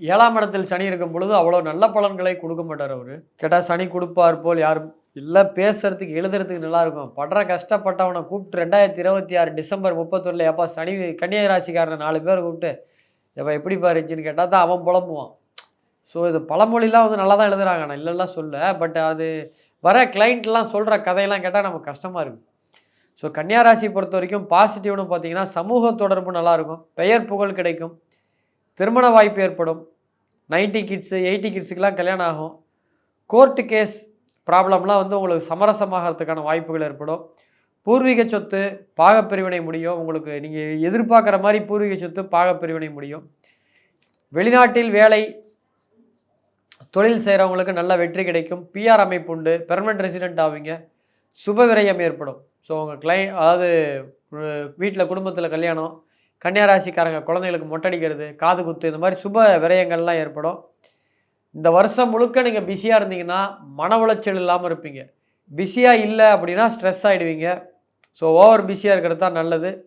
7ஆம் இடத்தில் சனி இருக்கும் பொழுது அவ்வளோ நல்ல பலன்களை கொடுக்க மாட்டார் அவரு. கேட்டா சனி கொடுப்பார் போல் யாரும் இல்ல பேசுறதுக்கு, எழுதுறதுக்கு நல்லா இருக்கும். படுற கஷ்டப்பட்டவன கூப்பிட்டு 2026 டிசம்பர் 31 எப்பா சனி கன்னியா ராசிக்காரன 4 பேர கூப்பிட்டு, "எப்பா எப்படிப்பா இருந்துச்சுன்னு" கேட்டா தான் அவன் புலம்புவான். ஸோ இது பழமொழிலாம் வந்து நல்லா தான் எழுதுறாங்க. நான் இல்லன்னுலாம் சொல்லல. பட் அது வர கிளையண்ட்லாம் சொல்ற கதையெல்லாம் கேட்டா நமக்கு கஷ்டமா இருக்கு. ஸோ கன்னியா ராசிய பொறுத்தவரைக்கும் பாசிட்டிவ்னு பார்த்தீங்கன்னா, சமூக தொடர்பு நல்லாருக்கும். பெயர் புகழ் கிடைக்கும். திருமண வாய்ப்பு ஏற்படும். 90 கிட்ஸு, 80 கிட்ஸுக்குலாம் கல்யாணம் ஆகும். கோர்ட்டு கேஸ் ப்ராப்ளம்லாம் வந்து உங்களுக்கு சமரசமாகறதுக்கான வாய்ப்புகள் ஏற்படும். பூர்வீக சொத்து, பாகப்பிரிவினை முடியும். உங்களுக்கு நீங்க எதிர்பார்க்குற மாரி பூர்வீக சொத்து, பாகப்பிரிவினை முடியும். வெளிநாட்டில் வேலை, தொழில் செய்றவங்களுக்கு நல்ல வெற்றி கிடைக்கும். பிஆர் அமைப்பு உண்டு. பெர்மனன்ட் ரெசிடென்ட் ஆவீங்க. சுப விரயம் ஏற்படும். ஸோ உங்க அதாவது வீட்ல குடும்பத்தில கல்யாணம், கன்னியா ராசிக்காரங்க குழந்தைகளுக்கு மொட்டை அடிக்கிறது, காது குத்து இந்த மாரி சுப விரயங்கள்லாம் ஏற்படும். இந்த வருஷம் முழுக்க நீங்க பிஸியா இருந்தீங்கன்னா, மன உளைச்சல் இல்லாம இருப்பீங்க. பிஸியா இல்ல அப்படின்னா ஸ்ட்ரெஸ் ஆயிடுவீங்க. ஸோ ஓவர் பிஸியா இருக்கிறது தான் நல்லது.